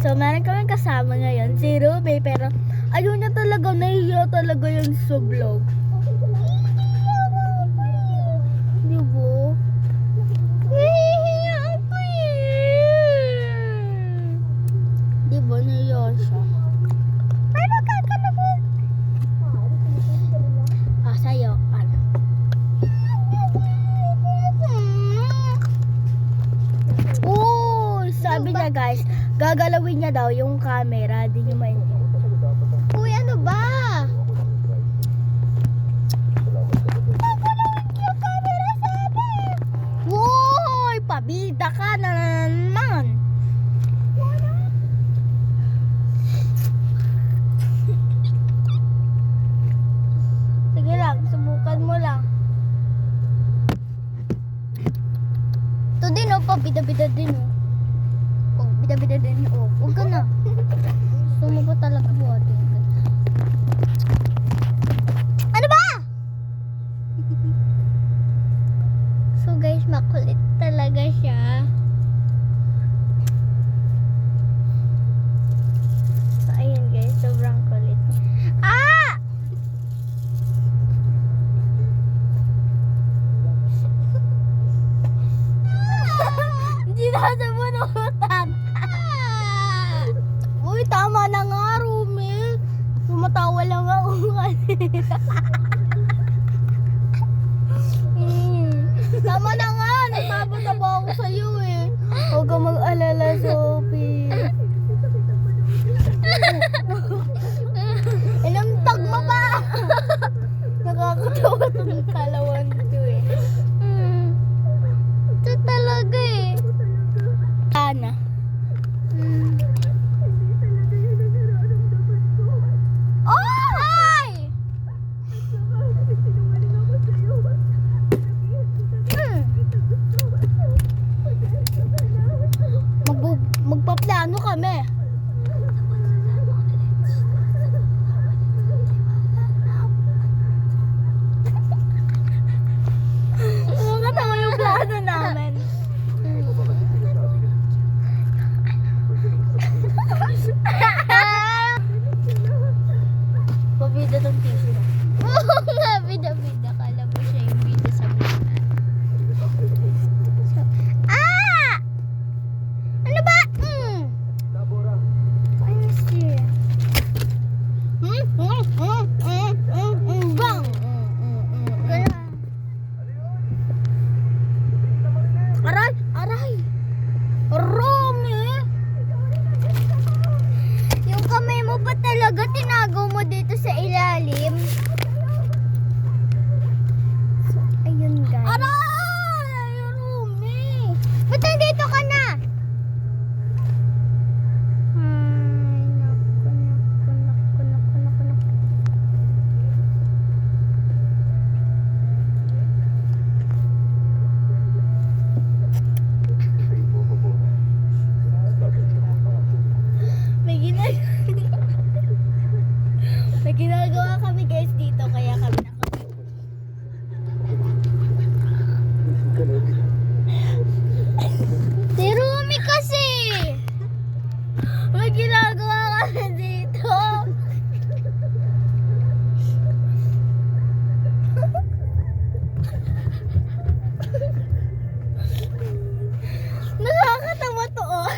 So, meron kaming kasama ngayon, si Ruby, pero ayun niya talaga, nahihiya talaga yun sa vlog. Di ba? Nahihiya ako Di ba, nahihiya siya? Paano kakalabot? Sa'yo, ano? Sabi niya guys, gagalawin niya daw yung camera, di niyo maintindihan. Uy, ano ba? Gagalawin yung camera, sabi. Uy, pabida ka na naman. Sige lang, subukan mo lang. Ito din oh, pabida-bida din oh. Bida-bida din. Oh, huwag ka na. Gusto mo ba talaga buhatin? Ano ba? So guys, makulit talaga siya. So ayun guys, sobrang kulit. Ah! Hindi na sa bunutan. Uy, tama na nga, Rumi. Tumatawa lang ako kanina. Tama na nga, nagtatawa ako sa'yo eh. Huwag ka mag-alala, Sophie. Inamtag mo pa. Nakakatawa itong kalawan ko eh. Ito talaga eh. Ana. Magpaplano kami. Nakakatawa yung plano namin. Pabida tong tissue na. Oo nga, bida-bida. Kala mo siya yung bida sa bida. Ano ba? Ano siya? Bang! Aray! Aray! Rumi! Yung kamay mo pa talaga tinagaw mo dito sa ilalim. So, ayun guys. Aray! Rumi! Ba't nandito ka na? May ginagawa kami guys dito, kaya kami si Rumi kasi! May ginagawa kami dito! Nakakatawa to oh!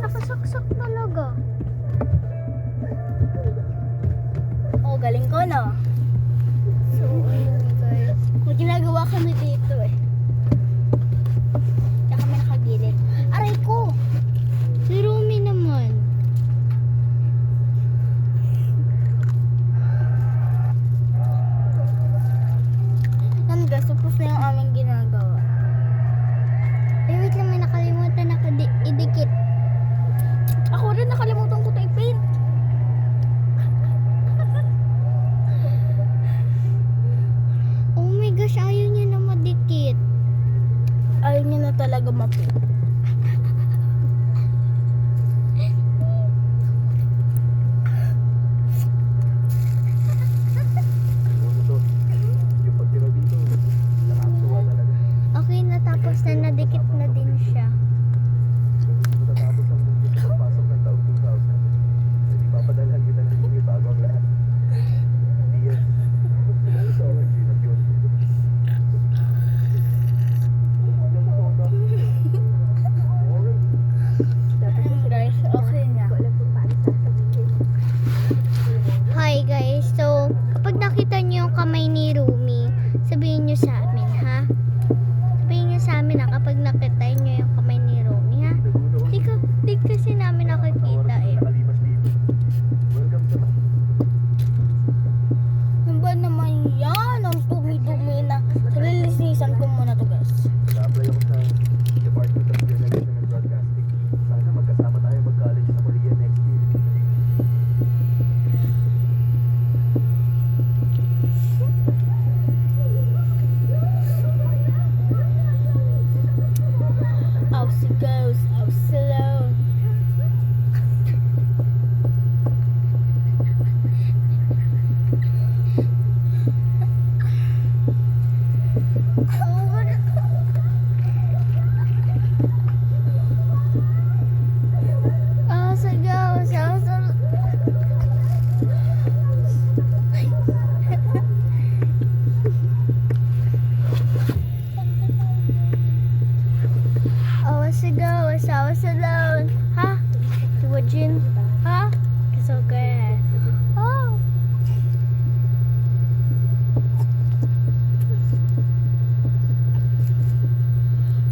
Nakasaksak talaga. Oh, galing ko no. So, ayun guys. May ginagawa kami dito eh. Kaya kami nakagilid. Aray ko! Si Rumi naman. Yan guys, tapos na yung aming ginagawa. Ay, wait lang, may nakalimutan na idikit. Ako rin nakalimutan ko ito i-paint. Oh my gosh, ayaw niya na guys, na nadikit na din siya. Matatapos ang mundo sa pasok ng taong 2000. Hindi papadalhan kita ng hindi bago ang lahat. Yes. Sa OMG na yun. Guys, okay na. Hi guys, so kapag nakita niyo yung kamay ni Rumi, sabihin niyo sa amin ha. Sabihin niyo sa amin na kapag nakita niyo yung kamay ni Rumi ha. Di kasi namin nakikita eh. Nakalipas dito. Welcome sa Ano ba naman yan? Ang dumi-dumi na. Lilisisan ko muna to guys. nag-apply ako sa Department of Journalism and Broadcasting. Sana magkasama tayo mag-college sa Korea next year. Out she goes, out alone. Out she goes, out alone. I was alone. Ha? Si Wajin? Ha? It's okay. Oh.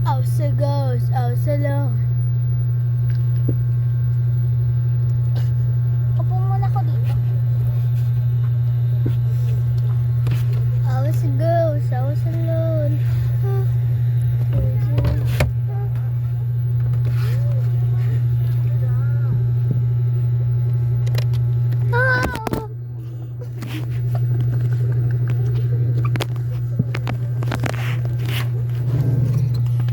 I was a ghost. I was alone. Upo muna ko dito. I was a ghost. I was alone. Huh?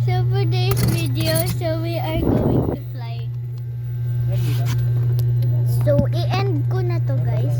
So for this video, so we are going to fly. So i-end ko na to guys.